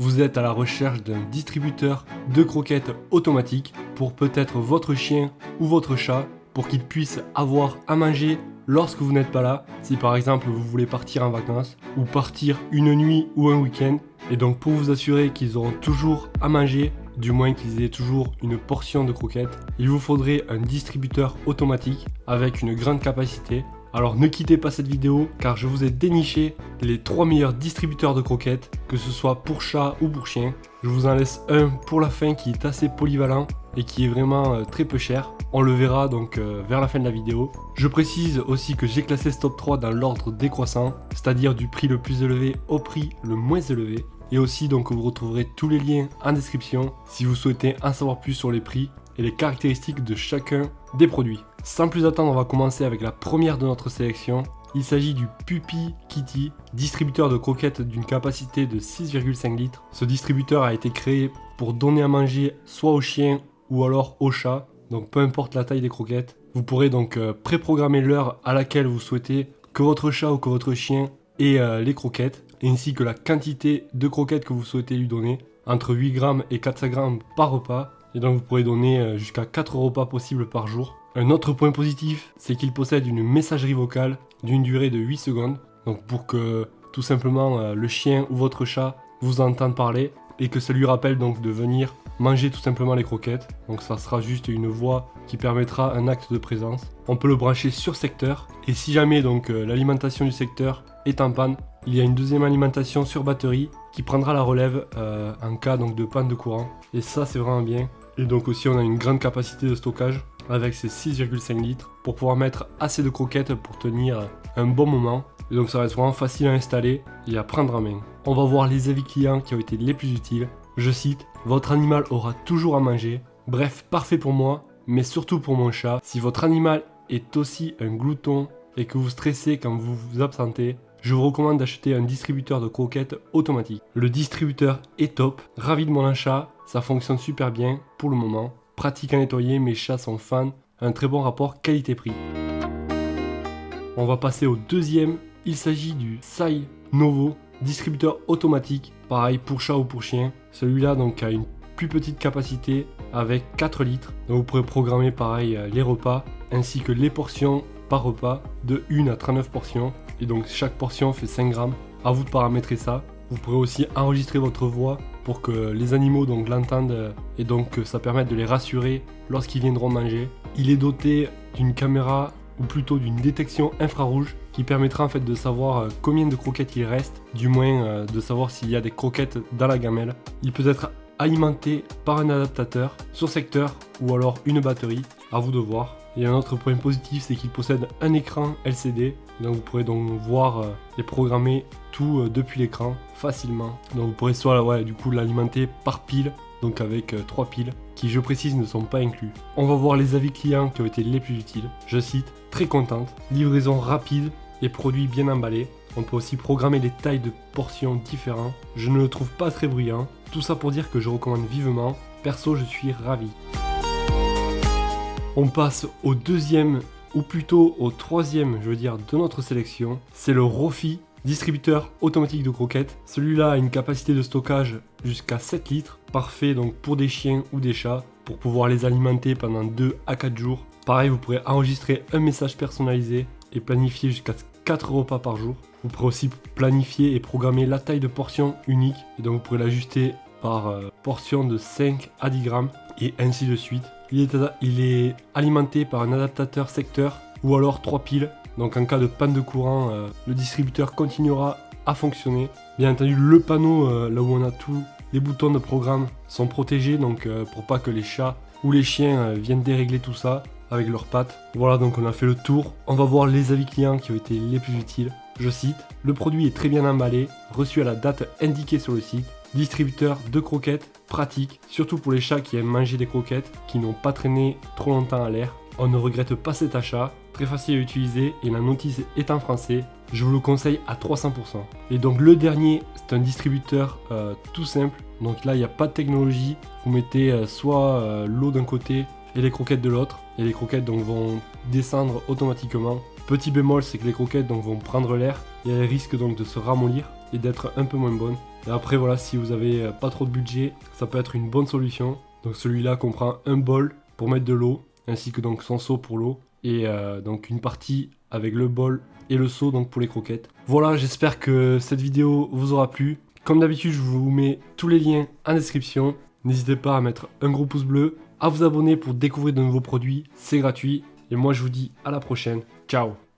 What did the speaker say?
vous êtes à la recherche d'un distributeur de croquettes automatique pour peut-être votre chien ou votre chat pour qu'il puisse avoir à manger lorsque vous n'êtes pas là, si par exemple vous voulez partir en vacances ou partir une nuit ou un week-end. Et donc pour vous assurer qu'ils auront toujours à manger, du moins qu'ils aient toujours une portion de croquettes, il vous faudrait un distributeur automatique avec une grande capacité. Alors ne quittez pas cette vidéo car je vous ai déniché les 3 meilleurs distributeurs de croquettes, que ce soit pour chat ou pour chien. Je vous en laisse un pour la fin qui est assez polyvalent et qui est vraiment très peu cher. On le verra donc vers la fin de la vidéo. Je précise aussi que j'ai classé ce top 3 dans l'ordre décroissant, c'est-à-dire du prix le plus élevé au prix le moins élevé. Et aussi donc vous retrouverez tous les liens en description si vous souhaitez en savoir plus sur les prix et les caractéristiques de chacun des produits. Sans plus attendre, on va commencer avec la première de notre sélection. Il s'agit du Puppy Kitty, distributeur de croquettes d'une capacité de 6,5 litres. Ce distributeur a été créé pour donner à manger soit aux chiens ou alors aux chats, donc peu importe la taille des croquettes. Vous pourrez donc préprogrammer l'heure à laquelle vous souhaitez que votre chat ou que votre chien ait les croquettes, ainsi que la quantité de croquettes que vous souhaitez lui donner, entre 8 grammes et 400 grammes par repas. Et donc vous pourrez donner jusqu'à 4 repas possibles par jour. Un autre point positif, c'est qu'il possède une messagerie vocale d'une durée de 8 secondes. Donc pour que tout simplement le chien ou votre chat vous entende parler et que ça lui rappelle donc de venir manger tout simplement les croquettes. Donc ça sera juste une voix qui permettra un acte de présence. On peut le brancher sur secteur et si jamais donc l'alimentation du secteur est en panne, il y a une deuxième alimentation sur batterie qui prendra la relève en cas donc de panne de courant. Et ça c'est vraiment bien. Et donc aussi on a une grande capacité de stockage avec ces 6,5 litres pour pouvoir mettre assez de croquettes pour tenir un bon moment. Et donc ça va être vraiment facile à installer et à prendre en main. On va voir les avis clients qui ont été les plus utiles. Je cite: votre animal aura toujours à manger. Bref, parfait pour moi, mais surtout pour mon chat. Si votre animal est aussi un glouton et que vous stressez quand vous vous absentez, je vous recommande d'acheter un distributeur de croquettes automatique. Le distributeur est top, ravi de mon achat, ça fonctionne super bien pour le moment. Pratique à nettoyer, mes chats sont fans, un très bon rapport qualité-prix. On va passer au deuxième, il s'agit du Sai Novo, distributeur automatique, pareil pour chat ou pour chien. Celui-là donc a une plus petite capacité avec 4 litres, donc vous pourrez programmer pareil les repas ainsi que les portions par repas de 1 à 39 portions. Et donc chaque portion fait 5 grammes. À vous de paramétrer ça. Vous pourrez aussi enregistrer votre voix pour que les animaux donc l'entendent et donc que ça permette de les rassurer lorsqu'ils viendront manger. Il est doté d'une caméra ou plutôt d'une détection infrarouge qui permettra en fait de savoir combien de croquettes il reste, du moins de savoir s'il y a des croquettes dans la gamelle. Il peut être alimenté par un adaptateur sur secteur ou alors une batterie, à vous de voir. Et un autre point positif, c'est qu'il possède un écran LCD, donc vous pourrez donc voir et programmer tout depuis l'écran facilement. Donc vous pourrez soit du coup l'alimenter par pile, donc avec 3 piles, qui je précise ne sont pas inclus. On va voir les avis clients qui ont été les plus utiles. Je cite: très contente, livraison rapide et produit bien emballé. On peut aussi programmer les tailles de portions différentes. Je ne le trouve pas très bruyant. Tout ça pour dire que je recommande vivement. Perso, je suis ravi. On passe au deuxième, ou plutôt au troisième, de notre sélection. C'est le Rofi, distributeur automatique de croquettes. Celui-là a une capacité de stockage jusqu'à 7 litres. Parfait donc pour des chiens ou des chats, pour pouvoir les alimenter pendant 2 à 4 jours. Pareil, vous pourrez enregistrer un message personnalisé et planifier jusqu'à 4 repas par jour. Vous pourrez aussi planifier et programmer la taille de portion unique. Et donc vous pourrez l'ajuster par portion de 5 à 10 grammes et ainsi de suite. Il est alimenté par un adaptateur secteur ou alors 3 piles. Donc en cas de panne de courant, le distributeur continuera à fonctionner. Bien entendu, le panneau là où on a tous les boutons de programme sont protégés, donc pour pas que les chats ou les chiens viennent dérégler tout ça avec leurs pattes. Voilà, donc on a fait le tour. On va voir les avis clients qui ont été les plus utiles. Je cite: le produit est très bien emballé, reçu à la date indiquée sur le site. Distributeur de croquettes, pratique, surtout pour les chats qui aiment manger des croquettes, qui n'ont pas traîné trop longtemps à l'air. On ne regrette pas cet achat, très facile à utiliser et la notice est en français. Je vous le conseille à 300%. Et donc le dernier, c'est un distributeur tout simple. Donc là, il n'y a pas de technologie. Vous mettez soit l'eau d'un côté et les croquettes de l'autre. Et les croquettes donc vont descendre automatiquement. Petit bémol, c'est que les croquettes donc vont prendre l'air et elles risquent donc de se ramollir et d'être un peu moins bonnes. Et après voilà, si vous avez pas trop de budget, ça peut être une bonne solution. Donc celui-là comprend un bol pour mettre de l'eau, ainsi que donc son seau pour l'eau, et donc une partie avec le bol et le seau donc pour les croquettes. Voilà, j'espère que cette vidéo vous aura plu. Comme d'habitude, je vous mets tous les liens en description. N'hésitez pas à mettre un gros pouce bleu, à vous abonner pour découvrir de nouveaux produits, c'est gratuit. Et moi je vous dis à la prochaine, ciao!